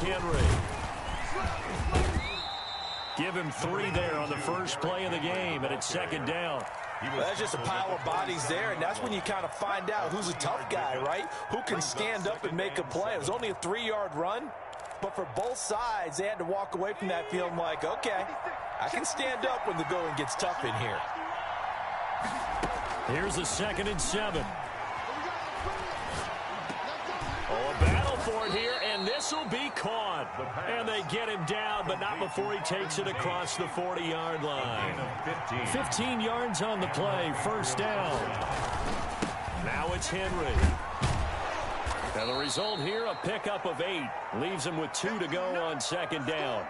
Derrick Henry. Give him 3 there on the first play of the game, and it's second down. That's just a pile of bodies there, and that's when you kind of find out who's a tough guy, right? Who can stand up and make a play. It was only a 3-yard run, but for both sides, they had to walk away from that feeling like, okay, I can stand up when the going gets tough in here. Here's the 2nd and 7. Oh, a battle for it here, and this will be caught. And they get him down, but not before he takes it across the 40-yard line. 15 yards on the play, first down. Now it's Henry. And the result here, a pickup of 8. Leaves him with 2 to go on second down.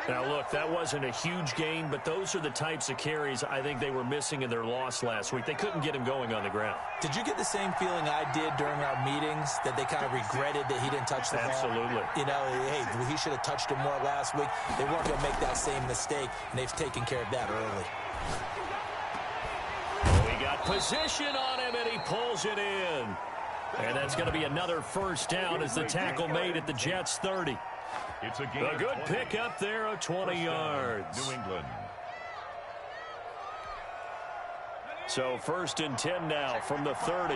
Now, look, that wasn't a huge gain, but those are the types of carries I think they were missing in their loss last week. They couldn't get him going on the ground. Did you get the same feeling I did during our meetings, that they kind of regretted that he didn't touch the ball? Absolutely. You know, hey, he should have touched him more last week. They weren't going to make that same mistake, and they've taken care of that early. Oh, he got position on him, and he pulls it in. And that's going to be another first down as the tackle made at the Jets' 30. It's a good pickup there of 20 yards. New England. So 1st and 10 now from the 30.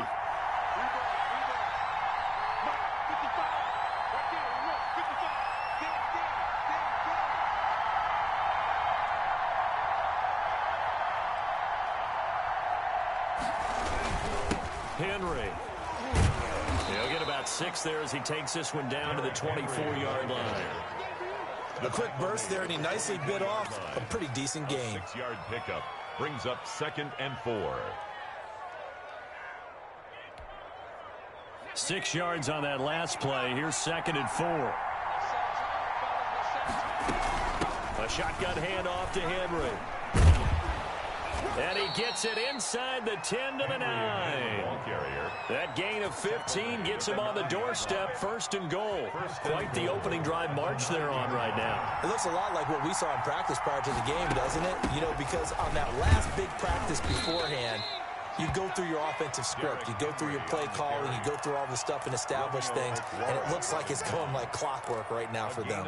Henry. He'll get about 6 there as he takes this one down to the 24-yard line. A quick burst there, and he nicely bit off a pretty decent gain. 6-yard pickup brings up 2nd and 4. 6 yards on that last play. Here's 2nd and 4. A shotgun handoff to Henry. And he gets it inside the 10 to the 9. That gain of 15 gets him on the doorstep, 1st and goal. Quite the opening drive march they're on right now. It looks a lot like what we saw in practice prior to the game, doesn't it? You know, because on that last big practice beforehand, you go through your offensive script, you go through your play calling, you go through all the stuff and establish things, and it looks like it's going like clockwork right now for them.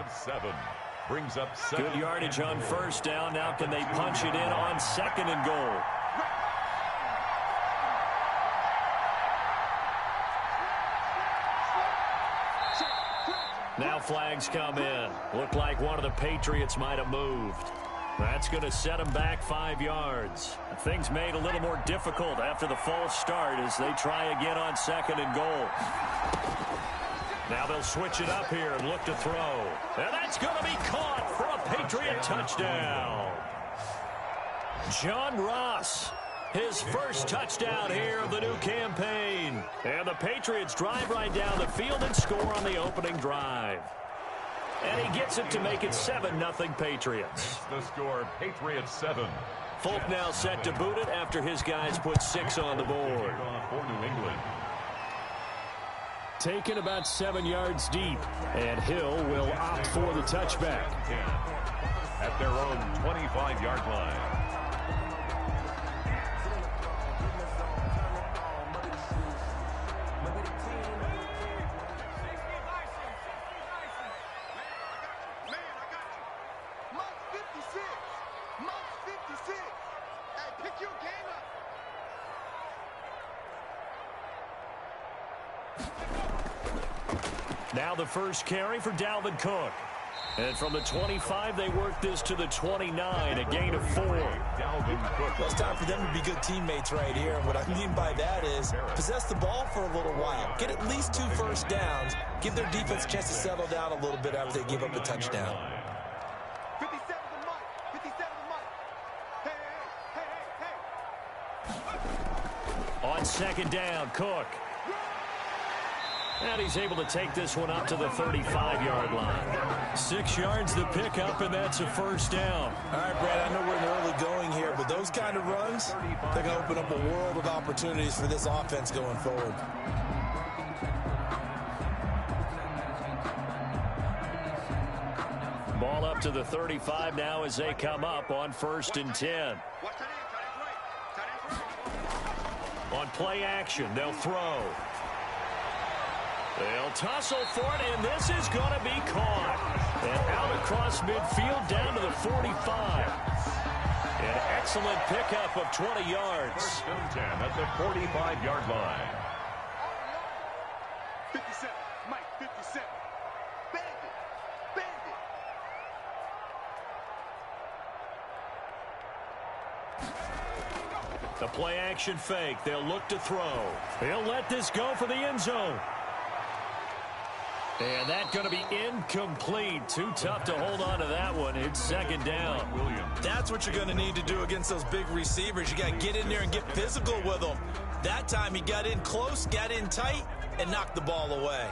Brings up 7. Good yardage on first down. Now can they punch it in on 2nd and goal? Now flags come in. Looked like one of the Patriots might have moved. That's going to set them back 5 yards. Things made a little more difficult after the false start as they try again on 2nd and goal. Now they'll switch it up here and look to throw. And that's going to be caught for a Patriot touchdown. John Ross, his first touchdown here of the new campaign. And the Patriots drive right down the field and score on the opening drive. And he gets it to make it 7-0 Patriots. The score, Patriots 7. Folk now set to boot it after his guys put 6 on the board. For New England. Taken about 7 yards deep, and Hill will opt for the touchback. At their own 25-yard line. Now the first carry for Dalvin Cook. And from the 25, they work this to the 29, a gain of 4. Well, it's time for them to be good teammates right here. And what I mean by that is possess the ball for a little while. Get at least 2 first downs. Give their defense a chance to settle down a little bit after they give up a touchdown. 57 to Mike. 57 to Mike. Hey. On second down, Cook. And he's able to take this one up to the 35-yard line. 6 yards the pickup, and that's a first down. All right, Brad, I know we're in the early going here, but those kind of runs, they're going to open up a world of opportunities for this offense going forward. Ball up to the 35 now as they come up on 1st and 10. On play action, they'll throw. They'll tussle for it, and this is going to be caught. And out across midfield down to the 45. An excellent pickup of 20 yards. First and 10 at the 45-yard line. 57, Mike, 57. Bandit, bandit. The play action fake. They'll look to throw. He'll let this go for the end zone. And that's going to be incomplete. Too tough to hold on to that one. It's second down. That's what you're going to need to do against those big receivers. You got to get in there and get physical with them. That time he got in close, got in tight, and knocked the ball away.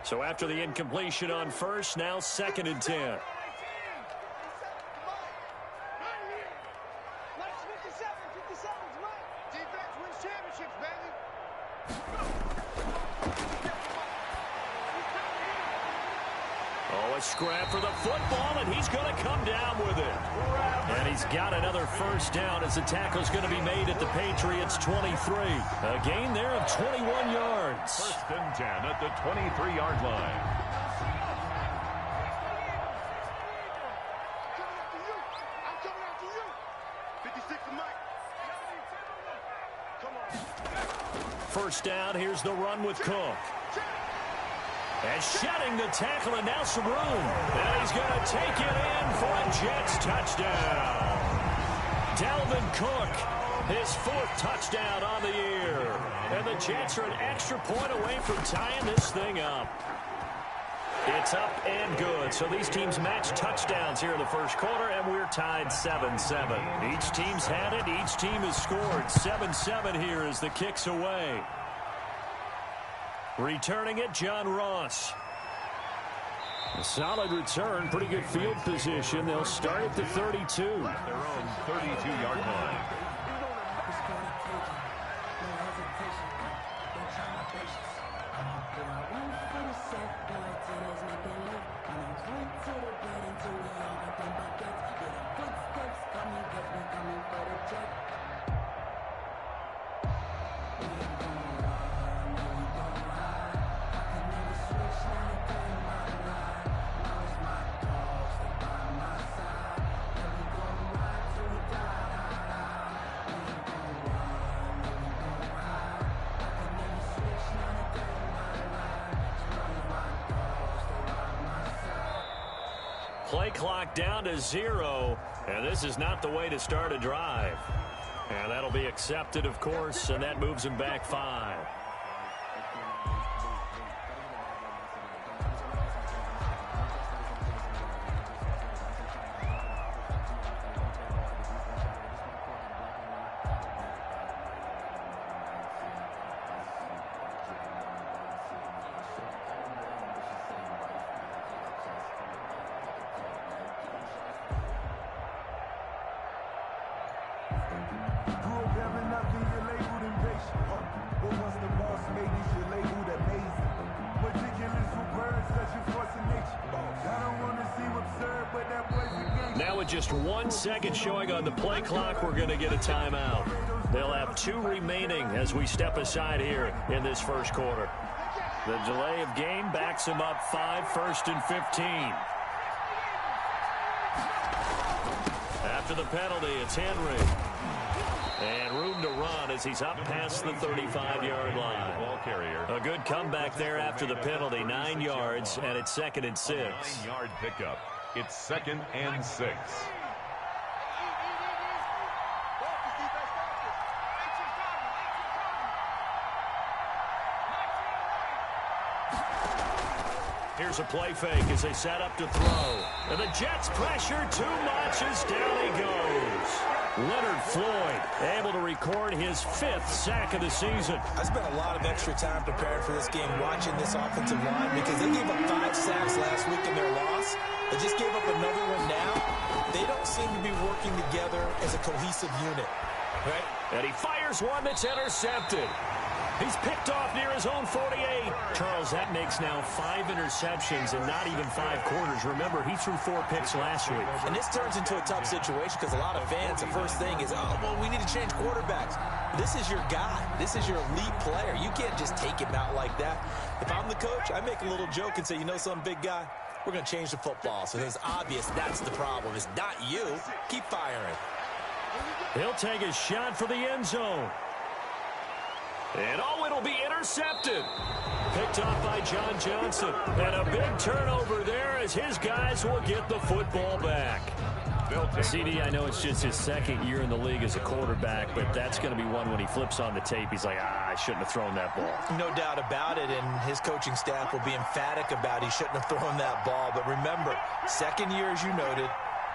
So after the incompletion on first, now second and 10. Oh, a scrap for the football, and he's going to come down with it. And he's got another first down as the tackle's going to be made at the Patriots' 23. A gain there of 21 yards. First and 10 at the 23-yard line. I'm coming after you. 56 to Mike. Come on. First down, here's the run with Cook. And shedding the tackle, and now some room. And he's going to take it in for a Jets touchdown. Dalvin Cook, his fourth touchdown on the year. And the Jets are an extra point away from tying this thing up. It's up and good. So these teams match touchdowns here in the first quarter, and we're tied 7-7. Each team's had it. Each team has scored. 7-7 here as the kick's away. Returning it, John Ross. A solid return, pretty good field position. They'll start at the 32. Their own 32-yard line. Play clock down to 0, and this is not the way to start a drive. And that'll be accepted, of course, and that moves him back 5. Now with just 1 second showing on the play clock, we're going to get a timeout. They'll have 2 remaining as we step aside here in this first quarter. The delay of game backs him up 5, first and 15. After the penalty, it's Henry. And room to run as he's up past the 35-yard line. Ball carrier. A good comeback there after the penalty, 9 yards, and it's second and 6. 9-yard pickup. It's second and 6. Here's a play fake as they set up to throw. And the Jets pressure too much as down he goes. Leonard Floyd able to record his 5th sack of the season. I spent a lot of extra time preparing for this game watching this offensive line because they gave up 5 sacks last week in their loss. They just gave up another one now. They don't seem to be working together as a cohesive unit. Right? And he fires one that's intercepted. He's picked off near his own 48. Charles, that makes now 5 interceptions in not even 5 quarters. Remember, he threw 4 picks last week. And this turns into a tough situation because a lot of fans, the first thing is, oh, well, we need to change quarterbacks. This is your guy. This is your elite player. You can't just take him out like that. If I'm the coach, I make a little joke and say, you know something, big guy? We're going to change the football. So it's obvious that's the problem. It's not you. Keep firing. He'll take a shot for the end zone. And, oh, it'll be intercepted. Picked off by John Johnson. And a big turnover there as his guys will get the football back. CD, I know it's just his 2nd year in the league as a quarterback, but that's going to be one when he flips on the tape. He's like, I shouldn't have thrown that ball. No doubt about it, and his coaching staff will be emphatic about he shouldn't have thrown that ball. But remember, 2nd year, as you noted,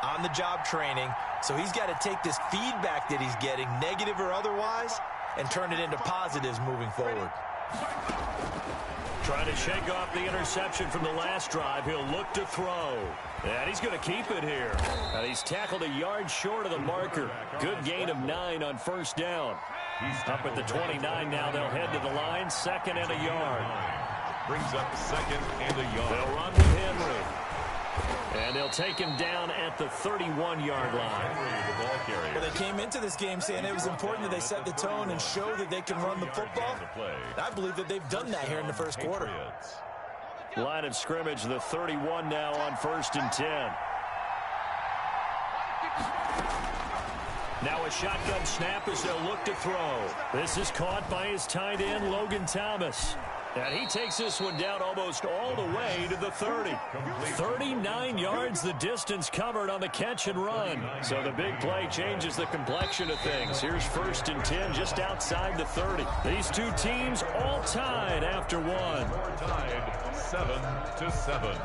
on-the-job training, so he's got to take this feedback that he's getting, negative or otherwise, and turn it into positives moving forward. Trying to shake off the interception from the last drive. He'll look to throw. And he's going to keep it here. And he's tackled a yard short of the marker. Good gain of 9 on first down. Up at the 29 now. They'll head to the line. 2nd and a yard. Brings up 2nd and a yard. They'll run with Henry. And they'll take him down at the 31-yard line. Well, they came into this game saying it was important that they set the tone and show that they can run the football. I believe that they've done that here in the first quarter. Line of scrimmage, the 31 now on 1st and 10. Now a shotgun snap as they'll look to throw. This is caught by his tight end, Logan Thomas. And he takes this one down almost all the way to the 30. 39 yards the distance covered on the catch and run. So the big play changes the complexion of things. Here's 1st and 10 just outside the 30. These two teams all tied after one. Tied 7-7.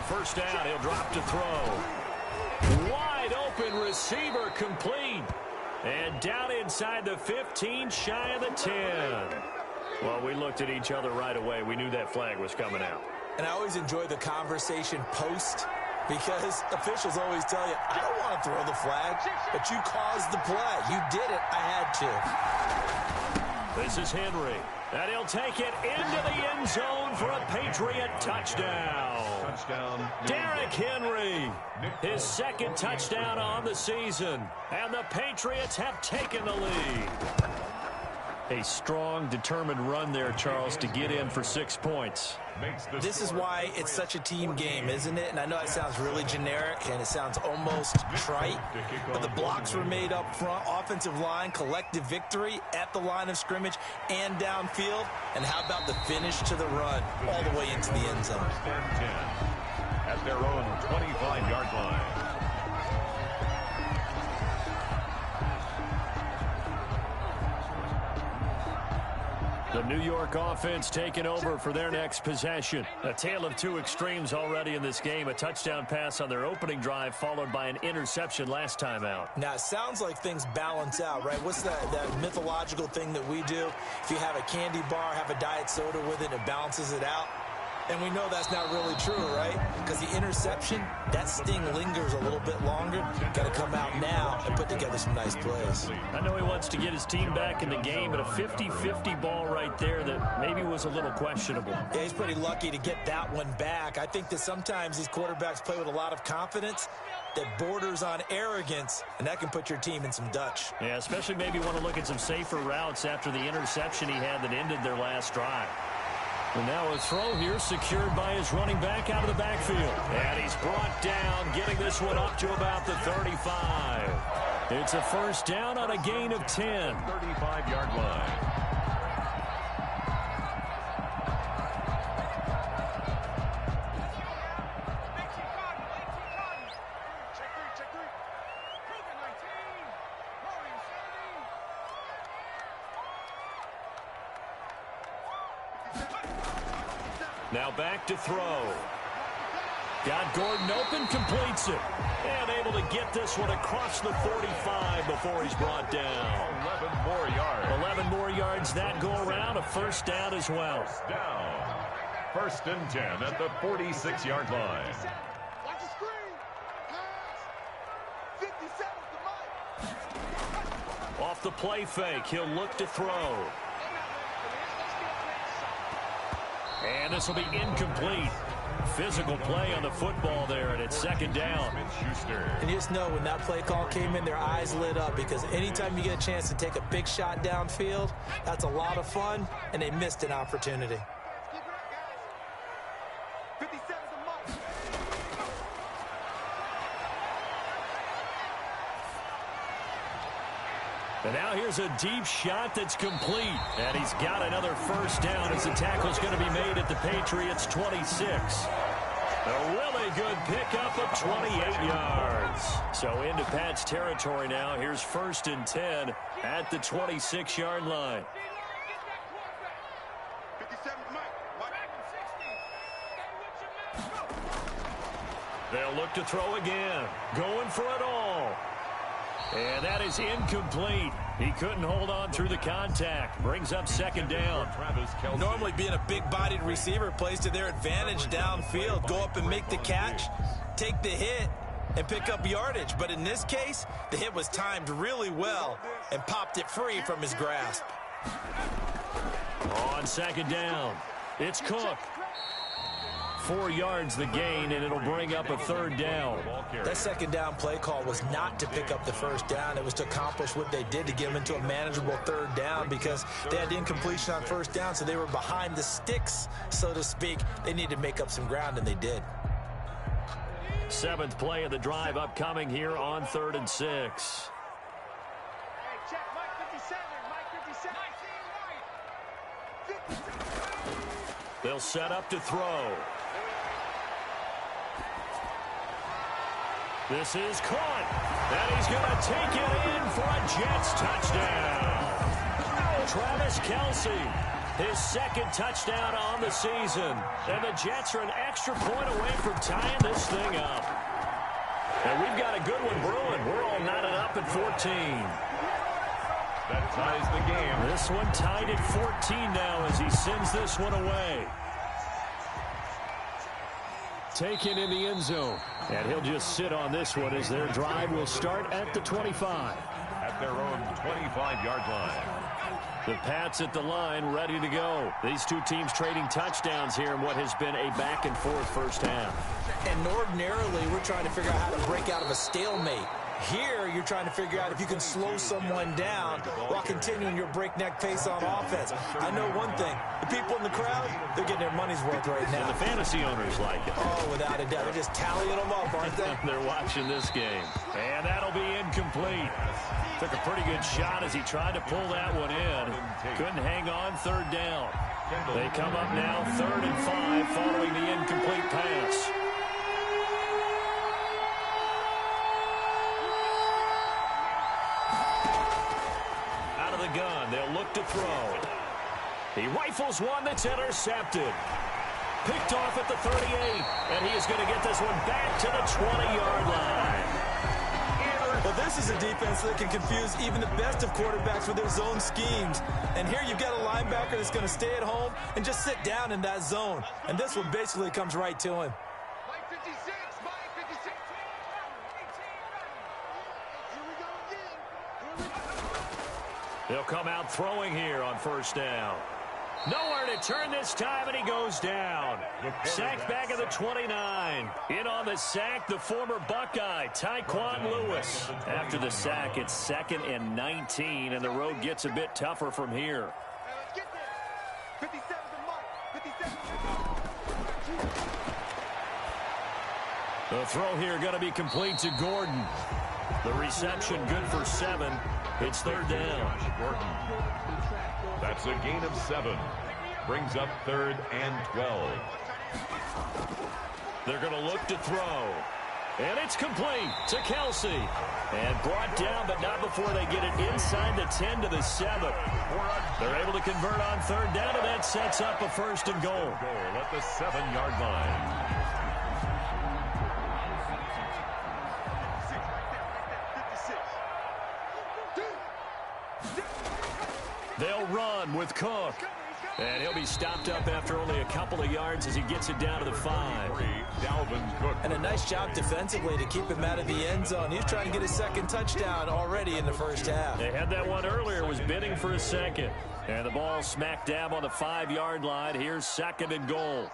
First down, he'll drop to throw. Wide open receiver complete. And down inside the 15, shy of the 10. Well, we looked at each other right away. We knew that flag was coming out. And I always enjoy the conversation post because officials always tell you, I don't want to throw the flag, but you caused the play. You did it. I had to. This is Henry. And he'll take it into the end zone for a Patriot touchdown. Derrick Henry, his 2nd touchdown on the season. And the Patriots have taken the lead. A strong, determined run there, Charles, to get in for 6 points. This is why it's such a team game, isn't it? And I know it sounds really generic and it sounds almost trite, but the blocks were made up front, offensive line, collective victory at the line of scrimmage and downfield. And how about the finish to the run all the way into the end zone? At their own 25-yard line. The New York offense taking over for their next possession. A tale of 2 extremes already in this game. A touchdown pass on their opening drive followed by an interception last time out. Now, it sounds like things balance out, right? What's that mythological thing that we do? If you have a candy bar, have a diet soda with it, it balances it out. And we know that's not really true, right? Because the interception, that sting lingers a little bit longer. Got to come out now and put together some nice plays. I know he wants to get his team back in the game, but a 50-50 ball right there that maybe was a little questionable. Yeah, he's pretty lucky to get that one back. I think that sometimes these quarterbacks play with a lot of confidence that borders on arrogance, and that can put your team in some Dutch. Yeah, especially maybe want to look at some safer routes after the interception he had that ended their last drive. And now a throw here secured by his running back out of the backfield. And he's brought down, getting this one up to about the 35. It's a first down on a gain of 10. 35-yard line. Now back to throw. Got Gordon open, completes it. And able to get this one across the 45 before he's brought down. 11 more yards. 11 more yards yards that go around, a first down as well. First down. First and 10 at the 46-yard line. Watch the screen. Pass. 57's the mic. Off the play fake, he'll look to throw. And this will be incomplete. Physical play on the football there, and it's second down. And you just know when that play call came in, their eyes lit up, because anytime you get a chance to take a big shot downfield, that's a lot of fun, and they missed an opportunity. Keep it up, guys. 57's the mic. And now here's a deep shot that's complete. And he's got another first down as the tackle's going to be made at the Patriots' 26. A really good pickup of 28 yards. So into Pats territory now. Here's first and 10 at the 26-yard line. 57's the mic. They'll look to throw again. Going for it all. And that is incomplete. He couldn't hold on through the contact. Brings up second down. Normally being a big-bodied receiver plays to their advantage downfield. Go up and make the catch, take the hit, and pick up yardage. But in this case, the hit was timed really well and popped it free from his grasp. On second down, it's Cook. 4 yards the gain, and it'll bring up a third down. That second down play call was not to pick up the first down. It was to accomplish what they did, to get them into a manageable third down, because they had incompletion on first down, so they were behind the sticks, so to speak. They needed to make up some ground, and they did. 7th play of the drive upcoming here on 3rd and 6. Hey, check Mike 57. Mike 57. They'll set up to throw. This is caught, and he's going to take it in for a Jets touchdown. Travis Kelce, his second touchdown on the season. And the Jets are an extra point away from tying this thing up. And we've got a good one brewing. We're all knotted up at 14. That ties the game. This one tied at 14 now as he sends this one away. Taken in the end zone. And he'll just sit on this one as their drive will start at the 25. At their own 25-yard line. The Pats at the line, ready to go. These two teams trading touchdowns here in what has been a back-and-forth first half. And ordinarily, we're trying to figure out how to break out of a stalemate. Here, you're trying to figure out if you can slow someone down while continuing your breakneck pace on offense. I know one thing. The people in the crowd, they're getting their money's worth right now. And the fantasy owners like it. Oh, without a doubt. They're just tallying them up, aren't they? They're watching this game. And that'll be incomplete. Took a pretty good shot as he tried to pull that one in. Couldn't hang on, third down. They come up now 3rd and 5 following the incomplete pass. Out of the gun, they'll look to throw. He rifles one that's intercepted. Picked off at the 38, and he is going to get this one back to the 20-yard line. Well, this is a defense that can confuse even the best of quarterbacks with their zone schemes. And here you've got a linebacker that's going to stay at home and just sit down in that zone. And this one basically comes right to him. Mike 56. Mike 56. Here we go again. Here we go. They'll come out throwing here on first down. Nowhere to turn this time, and he goes down. Sacked back at the 29. In on the sack, the former Buckeye, Tyquan Lewis. After the sack, it's 2nd and 19, and the road gets a bit tougher from here. Hey, let's get there. 57 to Mike. 57. The throw here going to be complete to Gordon. The reception good for 7. It's 3rd down. Gordon. That's a gain of 7. Brings up 3rd and 12. They're going to look to throw. And it's complete to Kelce. And brought down, but not before they get it inside the 10 to the 7. They're able to convert on 3rd down, and that sets up a 1st and goal. Goal at the 7-yard line. They'll run with Cook. And he'll be stopped up after only a couple of yards as he gets it down to the 5. Dalvin Cook. And a nice job defensively to keep him out of the end zone. He's trying to get his second touchdown already in the first half. They had that one earlier, was bidding for a second. And the ball smack dab on the 5-yard line. Here's 2nd and goal.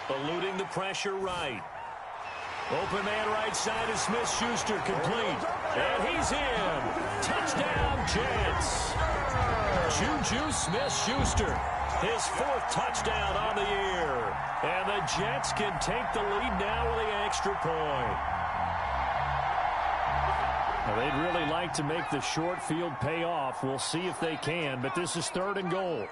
Eluding the pressure right. Open man right side is Smith-Schuster, complete. And he's in. Touchdown, Jets. Juju Smith-Schuster, his 4th touchdown on the year. And the Jets can take the lead now with the extra point. Well, they'd really like to make the short field pay off. We'll see if they can, but this is 3rd and goal.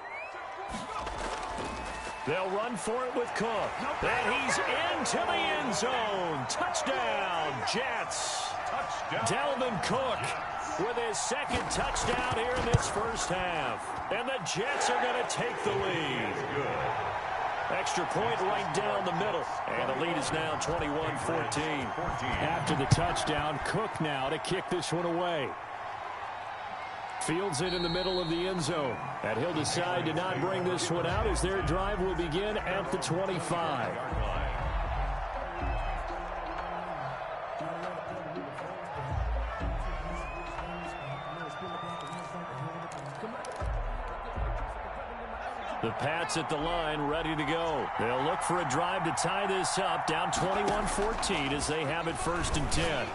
They'll run for it with Cook. And he's into the end zone. Touchdown, Jets. Touchdown. Dalvin Cook with his 2nd touchdown here in this first half. And the Jets are going to take the lead. Extra point right down the middle. And the lead is now 21-14. After the touchdown, Cook now to kick this one away. Fields it in the middle of the end zone. And he'll decide to not bring this one out as their drive will begin at the 25. The Pats at the line, ready to go. They'll look for a drive to tie this up, down 21-14 as they have it 1st and 10.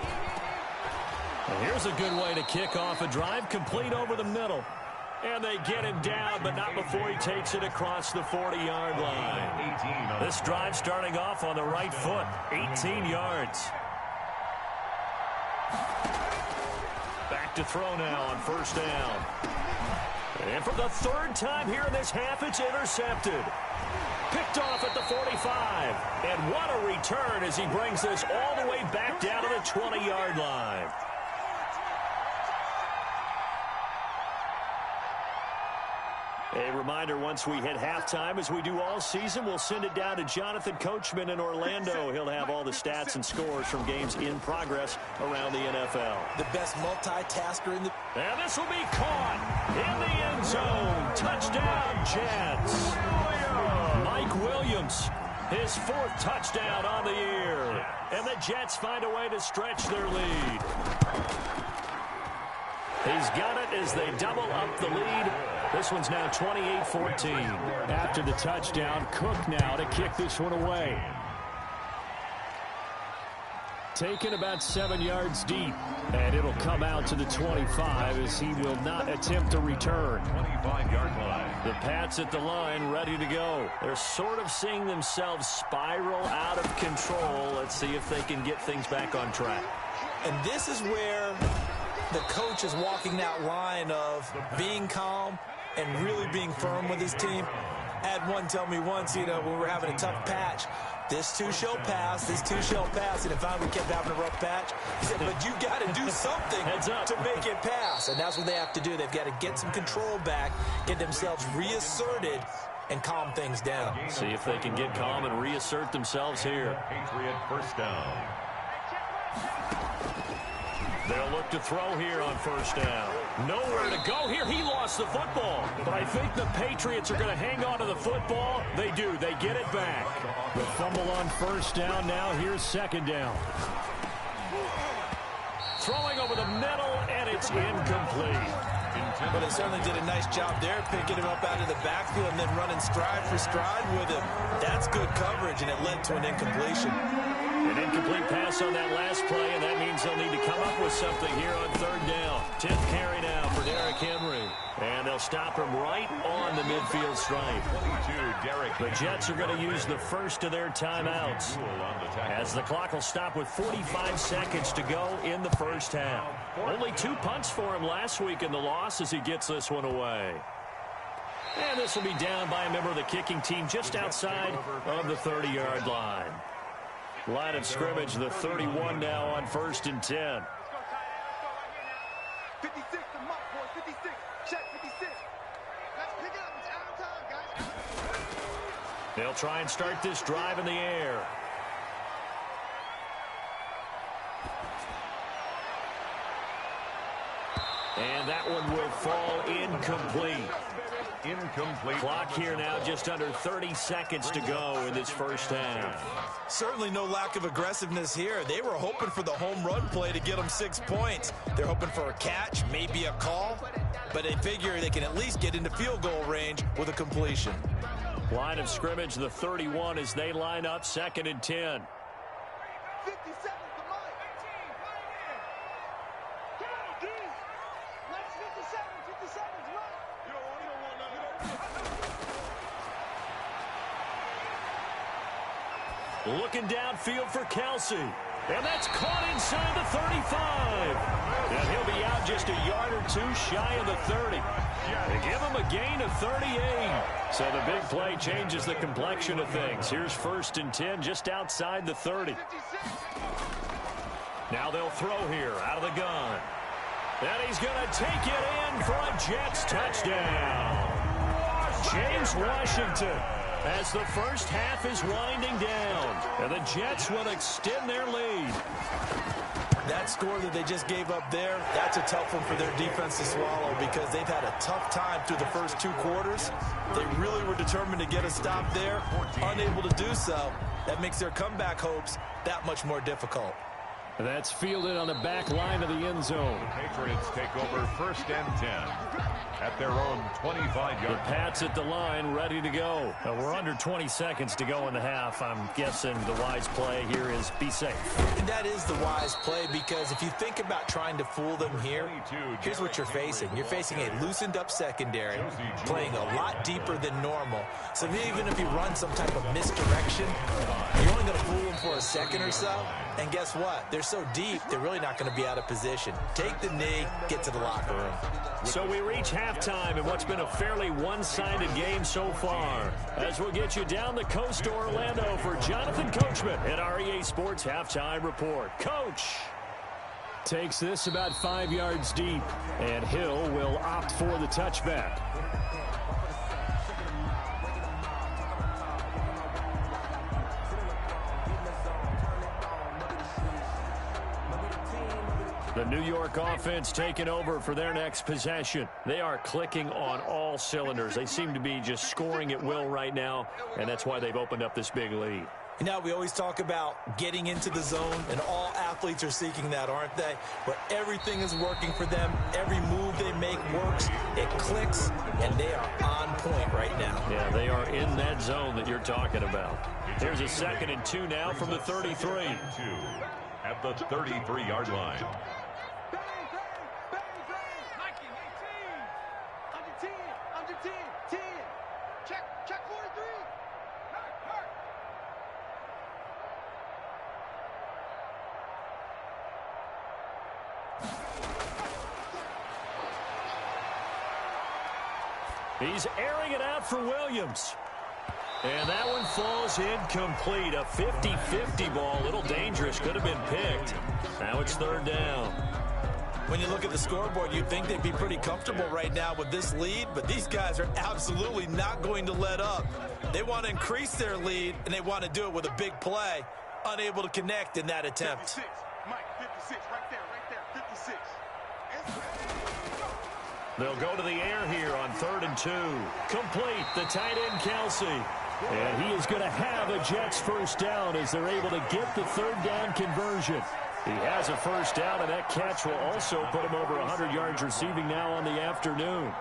And here's a good way to kick off a drive, complete over the middle. And they get him down, but not before he takes it across the 40-yard line. This drive starting off on the right foot, 18 yards. Back to throw now on 1st down. And for the 3rd time here in this half, it's intercepted. Picked off at the 45. And what a return as he brings this all the way back down to the 20-yard line. A reminder, once we hit halftime, as we do all season, we'll send it down to Jonathan Coachman in Orlando. He'll have all the stats and scores from games in progress around the NFL. The best multitasker in the... And this will be caught in the end zone. Touchdown, Jets. Mike Williams, his 4th touchdown on the year. And the Jets find a way to stretch their lead. He's got it as they double up the lead. This one's now 28-14. After the touchdown, Cook now to kick this one away. Taken about 7 yards deep. And it'll come out to the 25 as he will not attempt to return. 25-yard line. The Pats at the line, ready to go. They're sort of seeing themselves spiral out of control. Let's see if they can get things back on track. And this is where the coach is walking that line of being calm and really being firm with his team. I had one tell me once, when we were having a tough patch, this too shall pass, this too shall pass. And if we kept having a rough patch, he said, but you got to do something to make it pass. And that's what they have to do. They've got to get some control back, get themselves reasserted, and calm things down. See if they can get calm and reassert themselves here. Patriot 1st down. They'll look to throw here on 1st down. Nowhere to go here. He lost the football. But I think the Patriots are going to hang on to the football. They do. They get it back. The fumble on 1st down. Now here's 2nd down. Throwing over the middle, and it's incomplete. But they certainly did a nice job there, picking him up out of the backfield and then running stride for stride with him. That's good coverage, and it led to an incompletion. An incomplete pass on that last play, and that means they'll need to come up with something here on 3rd down. 10th carry now for Derrick Henry. And they'll stop him right on the midfield stripe. The Jets are going to use the first of their timeouts, as the clock will stop with 45 seconds to go in the first half. Only 2 punts for him last week in the loss as he gets this one away. And this will be down by a member of the kicking team just outside of the 30-yard line. Line of scrimmage, the 31 now on 1st and 10. 56 to Mark, boy. 56. Check 56. Let's pick it up. It's out of time, guys. They'll try and start this drive in the air. And that one will fall incomplete. Incomplete. Clock here now, just under 30 seconds to go in this first half. Certainly no lack of aggressiveness here. They were hoping for the home run play to get them 6 points. They're hoping for a catch, maybe a call, but they figure they can at least get into field goal range with a completion. Line of scrimmage, the 31 as they line up, 2nd and 10. 50 seconds to Mike. 18, right in. Come on, D. Let's 50 seconds, right? You don't want none of that. Looking downfield for Kelsey. And that's caught inside the 35. And he'll be out just a yard or two shy of the 30. They give him a gain of 38. So the big play changes the complexion of things. Here's 1st and 10 just outside the 30. Now they'll throw here out of the gun. And he's going to take it in for a Jets touchdown. James Washington, as the first half is winding down. And the Jets will extend their lead. That score that they just gave up there, that's a tough one for their defense to swallow because they've had a tough time through the first 2 quarters. They really were determined to get a stop there, unable to do so. That makes their comeback hopes that much more difficult. That's fielded on the back line of the end zone. Patriots take over 1st and 10 at their own 25-yard. The Pats at the line, ready to go. We're under 20 seconds to go in the half. I'm guessing the wise play here is be safe. And that is the wise play because if you think about trying to fool them here, here's what you're facing. You're facing a loosened up secondary, playing a lot deeper than normal. So even if you run some type of misdirection, you're only going to fool them for a second or so. And guess what? They're so deep, they're really not going to be out of position. Take the knee, get to the locker room. So we reach halftime in what's been a fairly one-sided game so far. As we'll get you down the coast to Orlando for Jonathan Coachman at our EA Sports Halftime Report. Coach takes this about 5 yards deep, and Hill will opt for the touchback. The New York offense taking over for their next possession. They are clicking on all cylinders. They seem to be just scoring at will right now, and that's why they've opened up this big lead. You know, we always talk about getting into the zone, and all athletes are seeking that, aren't they? Where everything is working for them. Every move they make works. It clicks, and they are on point right now. Yeah, they are in that zone that you're talking about. Here's a 2nd and 2 now from the 33. At the 33-yard line. Bang, bang, bang, bang. Nike, 18. Under 10, under 10, 10. Check 43. Hurt. He's airing it out for Williams. And that one falls incomplete. A 50-50 ball. A little dangerous. Could have been picked. Now it's 3rd down. When you look at the scoreboard, you'd think they'd be pretty comfortable right now with this lead, but these guys are absolutely not going to let up. They want to increase their lead, and they want to do it with a big play. Unable to connect in that attempt. 56. Mike, 56. Right there. 56. They'll go to the air here on 3rd and 2. Complete. The tight end, Kelsey. And he is going to have a Jets first down as they're able to get the 3rd down conversion. He has a first down, and that catch will also put him over 100 yards receiving now on the afternoon.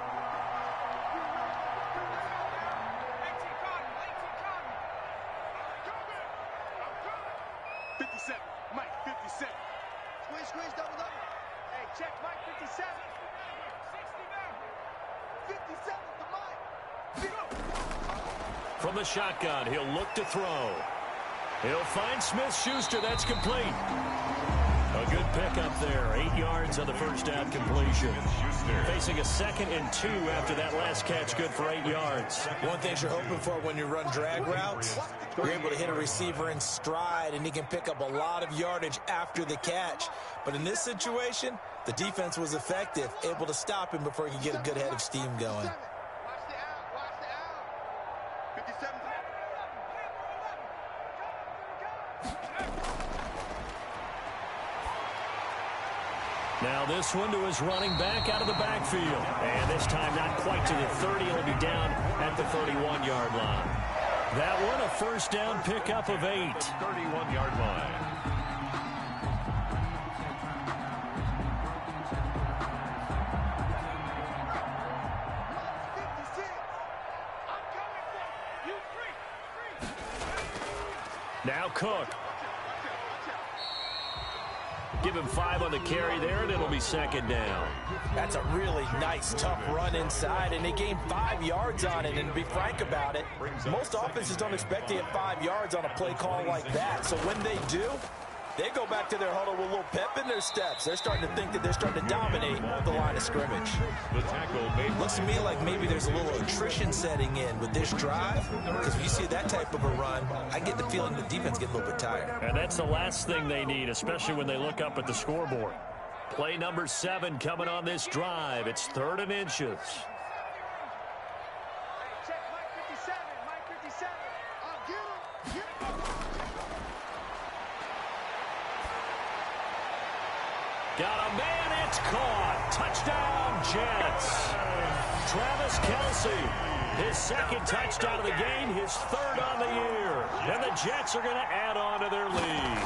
Squeeze, double. Hey, check Mike, 57. 57 to Mike. From the shotgun, he'll look to throw. He'll find Smith-Schuster. That's complete. A good pickup there. 8 yards on the first down completion. Facing a 2nd and 2 after that last catch. Good for 8 yards. One thing you're hoping for when you run drag routes, you're able to hit a receiver in stride, and he can pick up a lot of yardage after the catch. But in this situation, the defense was effective, able to stop him before he could get a good head of steam going. Watch the out. 57. Now this one to his running back out of the backfield. And this time not quite to the 30. He'll be down at the 31-yard line. That one a first down pickup of 8. 31-yard line. Now Cook. Give him 5 on the carry there, and it'll be second down. That's a really nice, tough run inside, and they gained 5 yards on it. And to be frank about it, most offenses don't expect to get 5 yards on a play call like that. So when they do, they go back to their huddle with a little pep in their steps. They're starting to think that they're starting to dominate the line of scrimmage. The tackle made. Looks to me like maybe there's a little attrition setting in with this drive, because if you see that type of a run, I get the feeling the defense gets a little bit tired. And that's the last thing they need, especially when they look up at the scoreboard. Play number 7 coming on this drive. It's 3rd and inches. Check Mike 57. Mike 57. Get him. Got a man, it's caught. Touchdown, Jets. Travis Kelce, his 2nd touchdown of the game, his 3rd on the year. And the Jets are going to add on to their lead.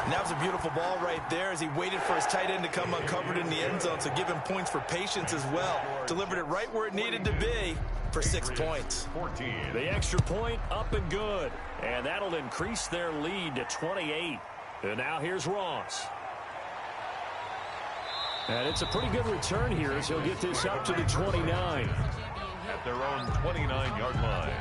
And that was a beautiful ball right there as he waited for his tight end to come uncovered in the end zone, so give him points for patience as well. Delivered it right where it needed to be for 6 points. 14. The extra point up and good. And that'll increase their lead to 28. And now here's Ross. And it's a pretty good return here as he'll get this up to the 29. At their own 29-yard line.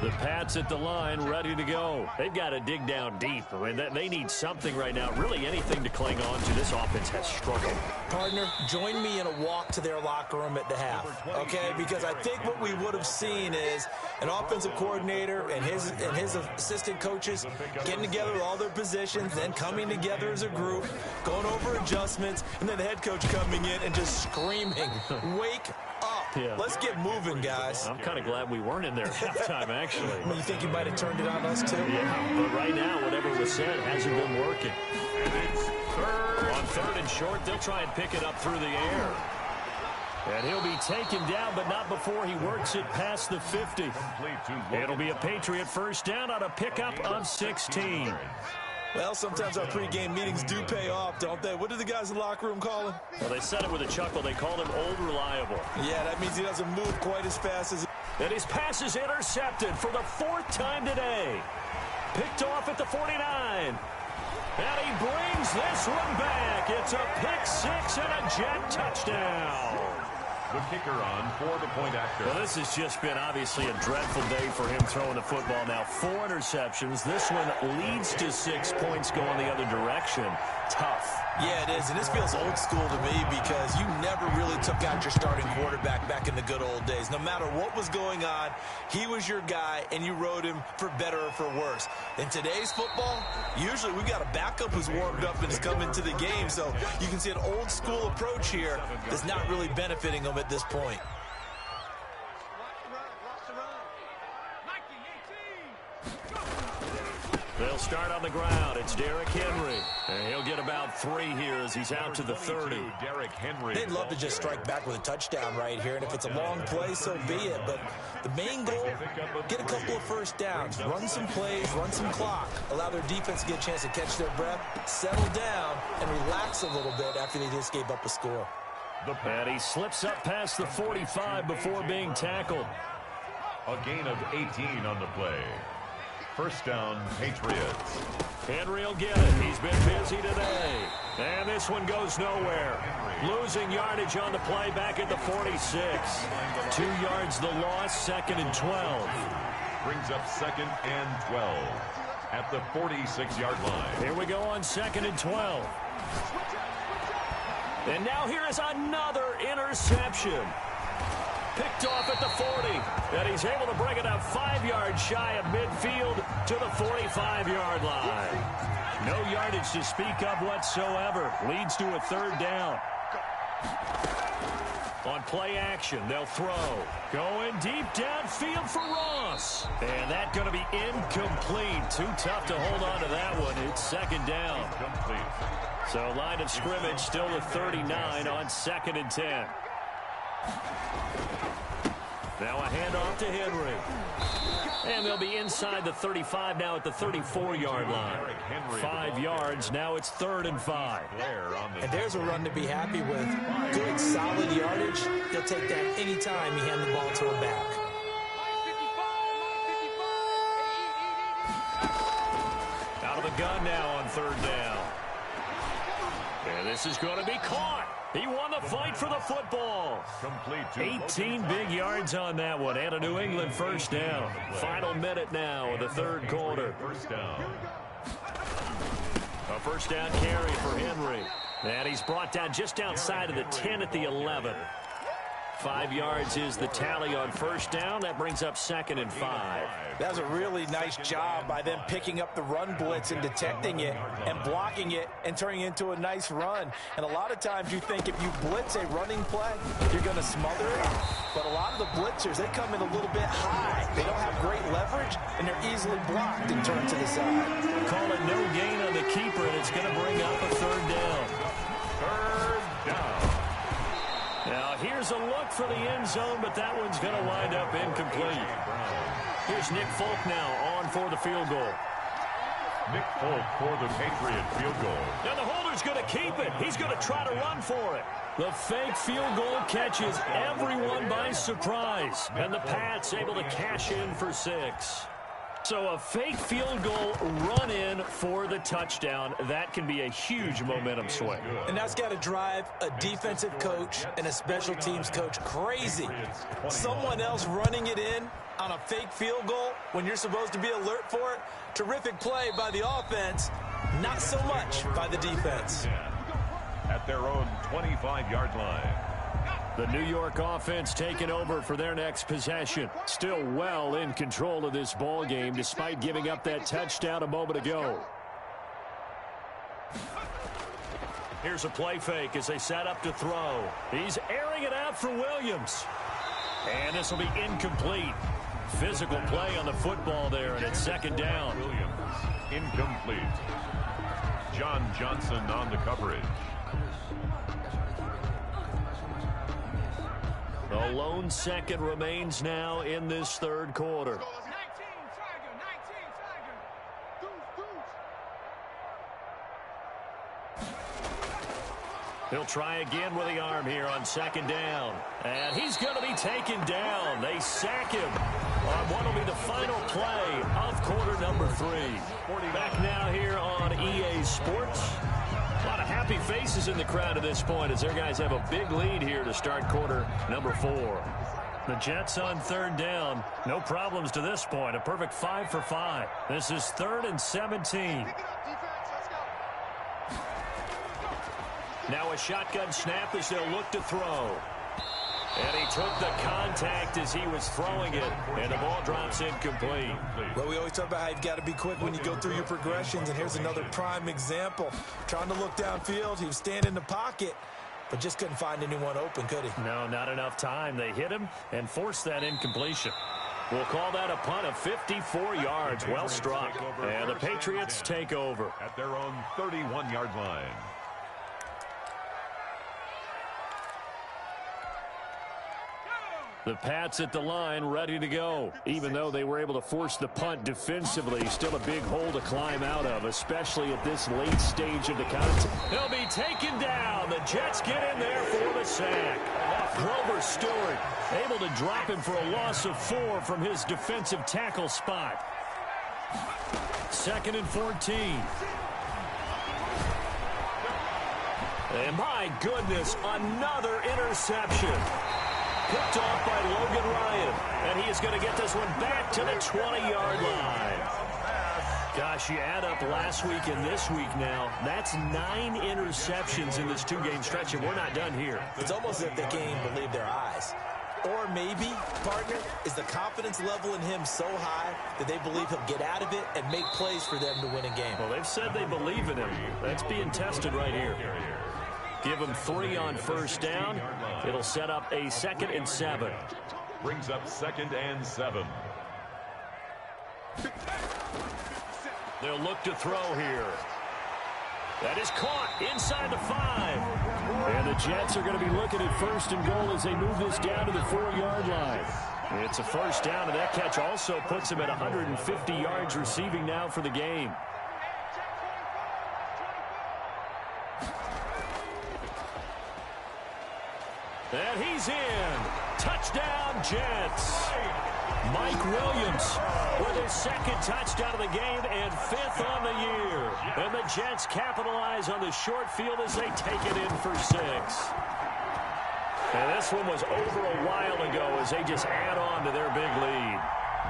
The Pats at the line ready to go. They've got to dig down deep. I mean, they need something right now, really anything to cling on to. This offense has struggled. Partner, join me in a walk to their locker room at the half, okay? Because I think what we would have seen is an offensive coordinator and his assistant coaches getting together with all their positions, then coming together as a group, going over adjustments, and then the head coach coming in and just screaming, wake up. Yeah. Let's get moving, guys. I'm kind of glad we weren't in there at halftime, actually. You think you might have turned it on us, too? Yeah, but right now, whatever was said hasn't been working. And it's third. On 3rd and short, they'll try and pick it up through the air. And he'll be taken down, but not before he works it past the 50. It'll be a Patriot first down on a pickup of 16. Well, sometimes our pregame meetings do pay off, don't they? What do the guys in the locker room call him? Well, they said it with a chuckle. They called him Old Reliable. Yeah, that means he doesn't move quite as fast as... And his pass is intercepted for the 4th time today. Picked off at the 49. And he brings this one back. It's a pick 6 and a Jet touchdown. The kicker on for the point after. Well, this has just been obviously a dreadful day for him throwing the football. Now 4 interceptions. This one leads to 6 points going the other direction. Tough. Yeah, it is, and this feels old school to me because you never really took out your starting quarterback back in the good old days. No matter what was going on, he was your guy, and you rode him for better or for worse. In today's football, usually we got a backup who's warmed up and has come into the game, so you can see an old school approach here that's not really benefiting them at this point. They'll start on the ground. It's Derrick Henry. And he'll get about 3 here as he's out to the 30. Derrick Henry. They'd love to just strike back with a touchdown right here, and if it's a long play, so be it. But the main goal, get a couple of first downs, run some plays, run some clock, allow their defense to get a chance to catch their breath, settle down, and relax a little bit after they just gave up a score. And he slips up past the 45 before being tackled. A gain of 18 on the play. First down, Patriots. Henry will get it. He's been busy today. And this one goes nowhere. Losing yardage on the play back at the 46. 2 yards the loss, 2nd and 12. Brings up 2nd and 12 at the 46-yard line. Here we go on 2nd and 12. And now here is another interception. Picked off at the 40, and he's able to bring it up 5 yards shy of midfield to the 45-yard line. No yardage to speak of whatsoever. Leads to a 3rd down. On play action, they'll throw. Going deep downfield for Ross. And that's going to be incomplete. Too tough to hold on to that one. It's 2nd down. Complete. So line of scrimmage still the 39 on 2nd and 10. Now a handoff to Henry. And they'll be inside the 35 now at the 34-yard line. 5 yards. Now it's 3rd and 5. And there's a run to be happy with. Good, solid yardage. He'll take that anytime you hand the ball to him back. Out of the gun now on 3rd down. And this is going to be caught. He won the fight for the football. 18 big yards on that one, and a New England first down. Final minute now of the 3rd quarter. First down. A first down carry for Henry. And he's brought down just outside of the 10 at the 11. 5 yards is the tally on first down. That brings up 2nd and 5. That was a really nice job by them picking up the run blitz and detecting it and blocking it and turning it into a nice run. And a lot of times you think if you blitz a running play, you're going to smother it. But a lot of the blitzers, they come in a little bit high. They don't have great leverage, and they're easily blocked and turned to the side. Call it no gain on the keeper, and it's going to bring up a 3rd down. 3rd down. Now, here's a look for the end zone, but that one's going to wind up incomplete. Here's Nick Folk now on for the field goal. Nick Folk for the Patriot field goal. Now the holder's going to keep it. He's going to try to run for it. The fake field goal catches everyone by surprise, and the Pats able to cash in for 6. So a fake field goal run-in for the touchdown. That can be a huge momentum swing. And that's got to drive a defensive coach and a special teams coach crazy. Someone else running it in on a fake field goal when you're supposed to be alert for it. Terrific play by the offense, not so much by the defense. At their own 25-yard line. The New York offense taking over for their next possession. Still well in control of this ball game despite giving up that touchdown a moment ago. Here's a play fake as they set up to throw. He's airing it out for Williams. And this will be incomplete. Physical play on the football there, and it's 2nd down. Williams, incomplete. John Johnson on the coverage. A lone second remains now in this 3rd quarter. He'll try again with the arm here on 2nd down. And he's going to be taken down. They sack him on what will be the final play of quarter number 3. Back now here on EA Sports. A lot of happy faces in the crowd at this point as their guys have a big lead here to start quarter number 4. The Jets on 3rd down. No problems to this point. A perfect 5 for 5. This is 3rd and 17. Now a shotgun snap as they'll look to throw. And he took the contact as he was throwing it, and the ball drops incomplete. Well, we always talk about how you've got to be quick when you go through your progressions, and here's another prime example. Trying to look downfield, he was standing in the pocket, but just couldn't find anyone open, could he? No, not enough time. They hit him and forced that incompletion. We'll call that a punt of 54 yards. Well struck. And the Patriots take over. At their own 31-yard line. The Pats at the line ready to go. Even though they were able to force the punt defensively, still a big hole to climb out of, especially at this late stage of the contest. He'll be taken down. The Jets get in there for the sack. Grover Stewart able to drop him for a loss of 4 from his defensive tackle spot. 2nd and 14. And my goodness, another interception. Picked off by Logan Ryan, and he is going to get this one back to the 20-yard line. Gosh, you add up last week and this week now, that's 9 interceptions in this 2-game stretch, and we're not done here. It's almost as if they can't even believe their eyes. Or maybe, partner, is the confidence level in him so high that they believe he'll get out of it and make plays for them to win a game. Well, they've said they believe in him. That's being tested right here. Give him 3 on first down. It'll set up a 2nd and 7. Brings up 2nd and 7. They'll look to throw here. That is caught inside the 5. And the Jets are going to be looking at first and goal as they move this down to the 4-yard line. It's a first down, and that catch also puts him at 150 yards receiving now for the game. And he's in. Touchdown, Jets. Mike Williams with his second touchdown of the game and 5th on the year. And the Jets capitalize on the short field as they take it in for 6. And this one was over a while ago as they just add on to their big lead.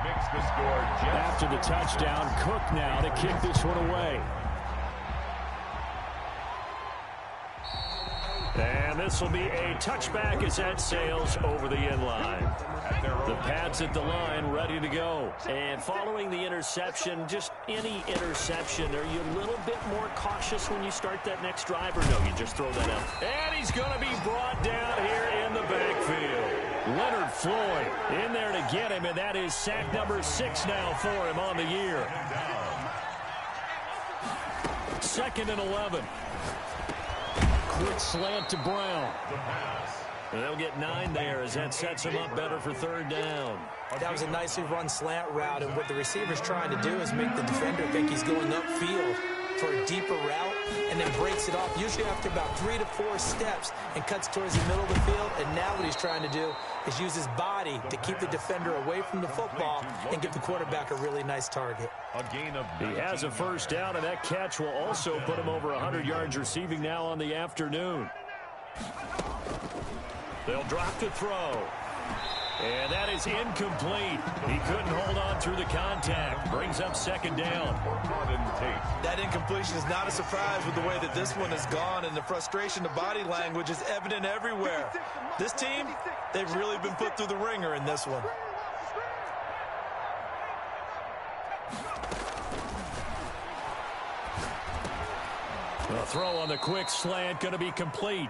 Makes the score Jets. After the touchdown, Cook now to kick this one away. And this will be a touchback as that sails over the end line. The Pats at the line ready to go. And following the interception, just any interception, are you a little bit more cautious when you start that next drive, or no, you just throw that out? And he's going to be brought down here in the backfield. Leonard Floyd in there to get him, and that is sack number 6 now for him on the year. 2nd and 11. Quick slant to Brown. And they'll get 9 there as that sets him up better for 3rd down. That was a nicely run slant route, and what the receiver's trying to do is make the defender think he's going upfield for a deeper route and then breaks it off, usually after about 3 to 4 steps, and cuts towards the middle of the field. And now what he's trying to do is use his body to keep the defender away from the football and give the quarterback a really nice target. He has a first down, and that catch will also put him over 100 yards receiving now on the afternoon. They'll drop to throw. And that is incomplete. He couldn't hold on through the contact. Brings up 2nd down. That incompletion is not a surprise with the way that this one has gone, and the frustration, the body language is evident everywhere. This team, they've really been put through the ringer in this one. The throw on the quick slant going to be complete.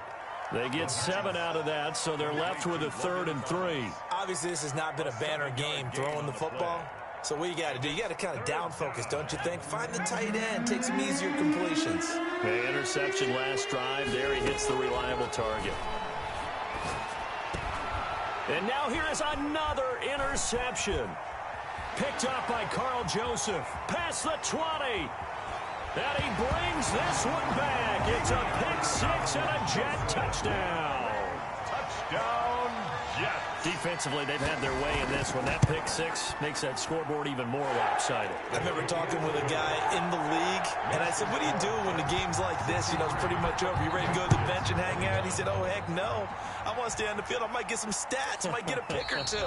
They get 7 out of that, so they're left with a 3rd and 3. Obviously, this has not been a banner game throwing the football. So what you got to do, you got to kind of down focus, don't you think? Find the tight end, take some easier completions. The interception last drive. There he hits the reliable target. And now here is another interception. Picked up by Carl Joseph. Past the 20. And he brings this one back. It's a pick 6 and a Jet touchdown. Touchdown, Jets. Defensively, they've had their way in this one. That pick 6 makes that scoreboard even more lopsided. I remember talking with a guy in the league, and I said, what do you do when the game's like this? You know, it's pretty much over. You ready to go to the bench and hang out? He said, oh, heck no. I want to stay on the field. I might get some stats. I might get a pick or 2.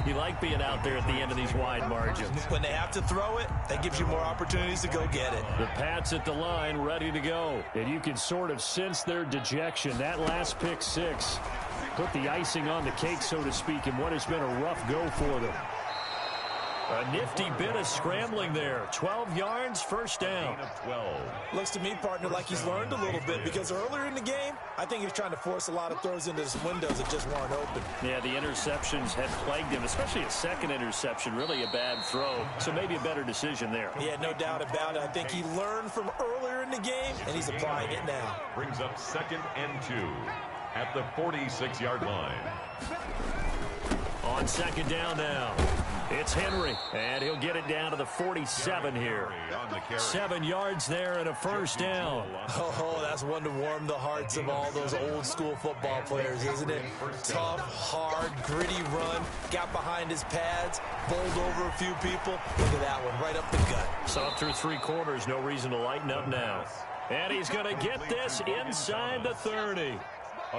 You like being out there at the end of these wide margins. When they have to throw it, that gives you more opportunities to go get it. The Pats at the line ready to go. And you can sort of sense their dejection. That last pick 6 put the icing on the cake, so to speak, in what has been a rough go for them. A nifty bit of scrambling there. 12 yards, first down. 12. Looks to me, partner, like he's learned a little bit, because earlier in the game, I think he was trying to force a lot of throws into his windows that just weren't open. Yeah, the interceptions had plagued him, especially a second interception, really a bad throw. So maybe a better decision there. Yeah, no doubt about it. I think he learned from earlier in the game, and he's applying it now. Brings up 2nd and 2 at the 46-yard line. On 2nd down now, it's Henry, and he'll get it down to the 47 here. 7 yards there and a first down. Oh, that's one to warm the hearts of all those old school football players, isn't it? Tough, hard, gritty run, got behind his pads, bowled over a few people. Look at that one, right up the gut. So up through 3 quarters, no reason to lighten up now. And he's going to get this inside the 30.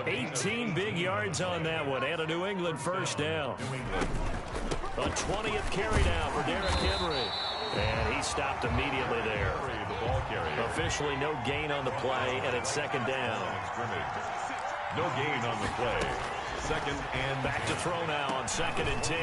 18 big yards on that one, and a New England first down. A 20th carry now for Derrick Henry. And he stopped immediately there. Officially no gain on the play, and it's 2nd down. No gain on the play. 2nd and back to throw now on 2nd and 10.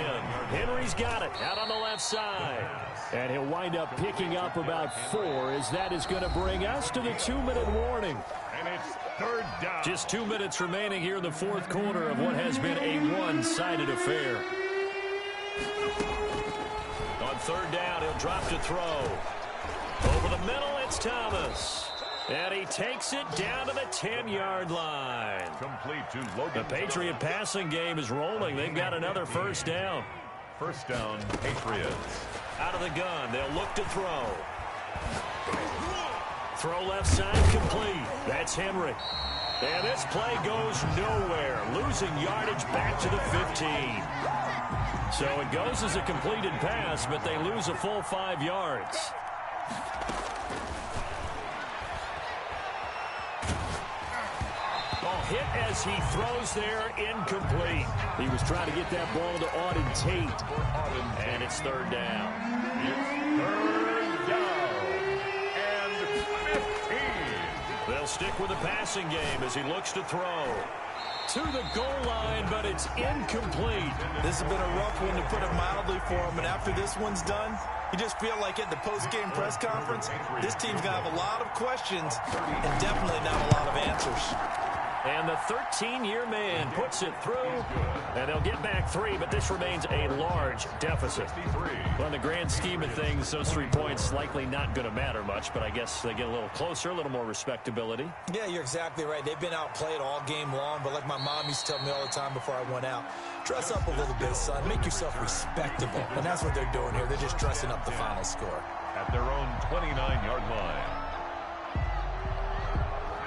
Henry's got it out on the left side. And he'll wind up picking up about 4 as that is going to bring us to the 2-minute warning. And it's 3rd down. Just 2 minutes remaining here in the 4th quarter of what has been a one-sided affair. On 3rd down, he'll drop to throw. Over the middle, it's Thomas. And he takes it down to the 10-yard line. Complete to Logan. The Patriot passing game is rolling. They've got another first down. First down, Patriots. Out of the gun, they'll look to throw. Throw left side complete. That's Henry. And this play goes nowhere. Losing yardage back to the 15. So it goes as a completed pass, but they lose a full 5 yards. Hit as he throws there, incomplete. He was trying to get that ball to Auden Tate. And it's third down. It's third down and 15. They'll stick with the passing game as he looks to throw. To the goal line, but it's incomplete. This has been a rough one, to put it mildly, for him. And after this one's done, you just feel like at the post-game press conference, this team's going to have a lot of questions and definitely not a lot of answers. And the 13-year man puts it through, and they'll get back 3, but this remains a large deficit. Well, in the grand scheme of things, those 3 points likely not going to matter much, but I guess they get a little closer, a little more respectability. Yeah, you're exactly right. They've been outplayed all game long, but like my mom used to tell me all the time before I went out, dress up a little bit, son. Make yourself respectable. And that's what they're doing here. They're just dressing up the final score. At their own 29-yard line.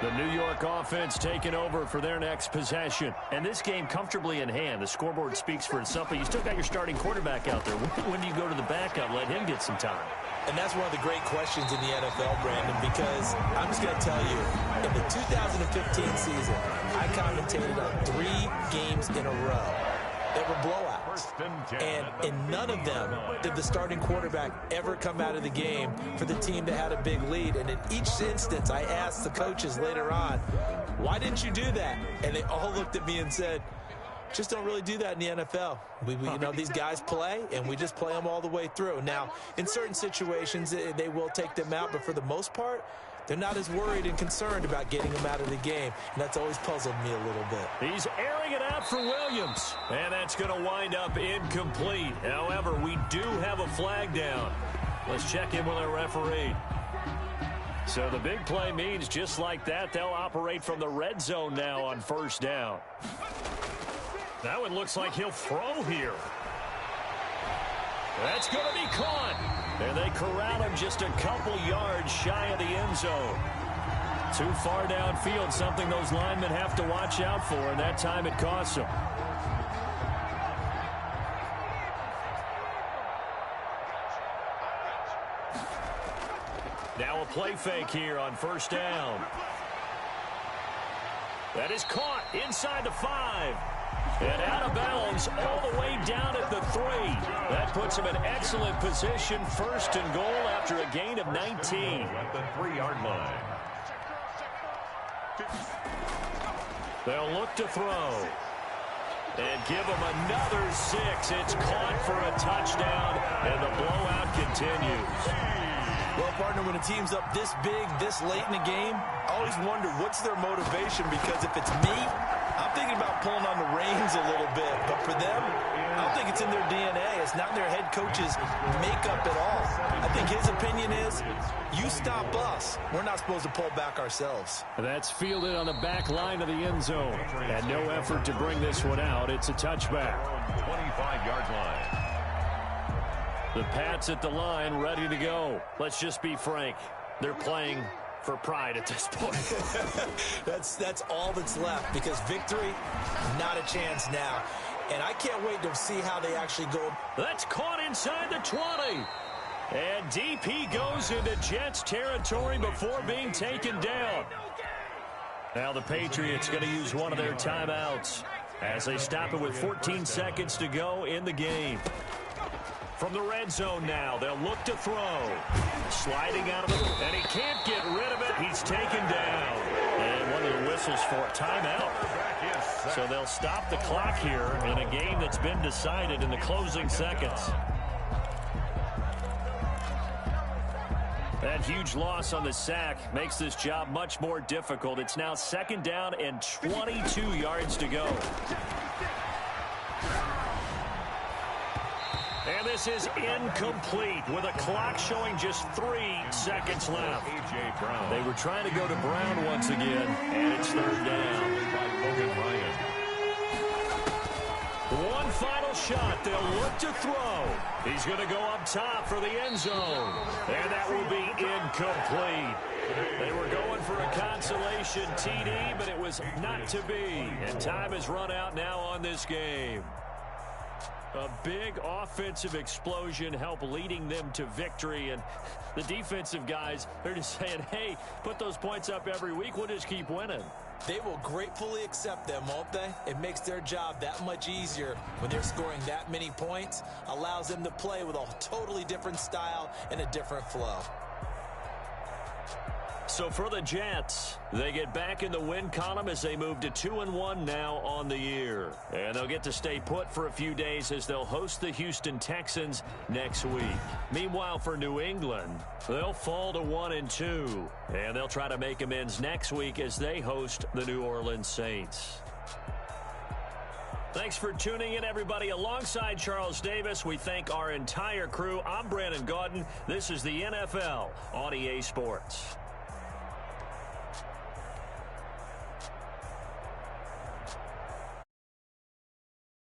The New York offense taking over for their next possession. And this game comfortably in hand. The scoreboard speaks for itself, but you still got your starting quarterback out there. When do you go to the backup? Let him get some time. And that's one of the great questions in the NFL, Brandon, because I'm just going to tell you, in the 2015 season, I commentated on 3 games in a row that were blowouts. And in none of them did the starting quarterback ever come out of the game for the team that had a big lead. And in each instance, I asked the coaches later on, why didn't you do that? And they all looked at me and said, just don't really do that in the NFL. We you know, these guys play, and we just play them all the way through. Now, in certain situations, they will take them out, but for the most part, they're not as worried and concerned about getting them out of the game, and that's always puzzled me a little bit. He's airing it out for Williams, and that's going to wind up incomplete. However, we do have a flag down. Let's check in with our referee. So the big play means just like that, they'll operate from the red zone now on first down. That one looks like he'll throw here. That's going to be caught. And they corral him just a couple yards shy of the end zone. Too far downfield, something those linemen have to watch out for, and that time it costs them. Now a play fake here on first down. That is caught inside the 5. And out of bounds all the way down at the 3. That puts him in excellent position, first and goal after a gain of 19. At the 3-yard line. They'll look to throw. And give him another 6. It's caught for a touchdown, and the blowout continues. Well, partner, when a team's up this big, this late in the game, I always wonder what's their motivation, because if it's me, I'm thinking about pulling on the reins a little bit. But for them, I don't think it's in their DNA. It's not in their head coach's makeup at all. I think his opinion is, you stop us. We're not supposed to pull back ourselves. That's fielded on the back line of the end zone. And no effort to bring this one out. It's a touchback. 25-yard line. The Pats at the line, ready to go. Let's just be frank. They're playing for pride at this point. That's all that's left, because victory, not a chance now. And I can't wait to see how they actually go. That's caught inside the 20. And DP goes into Jets territory before being taken down. Now the Patriots going to use one of their timeouts as they stop it with 14 seconds to go in the game. From the red zone now, they'll look to throw. Sliding out of it, and he can't get rid of it. He's taken down. And one of the whistles for a timeout. So they'll stop the clock here in a game that's been decided in the closing seconds. That huge loss on the sack makes this job much more difficult. It's now second down and 22 yards to go. And this is incomplete with a clock showing just 3 seconds left. A.J. Brown. They were trying to go to Brown once again, and it's third down. By Logan Ryan. One final shot. They'll look to throw. He's going to go up top for the end zone. And that will be incomplete. They were going for a consolation TD, but it was not to be. And time has run out now on this game. A big offensive explosion helped leading them to victory. And the defensive guys, they're just saying, hey, put those points up every week. We'll just keep winning. They will gratefully accept them, won't they? It makes their job that much easier when they're scoring that many points. Allows them to play with a totally different style and a different flow. So for the Jets, they get back in the win column as they move to 2-1 now on the year. And they'll get to stay put for a few days as they'll host the Houston Texans next week. Meanwhile, for New England, they'll fall to 1-2. And they'll try to make amends next week as they host the New Orleans Saints. Thanks for tuning in, everybody. Alongside Charles Davis, we thank our entire crew. I'm Brandon Gaudin. This is the NFL on EA Sports.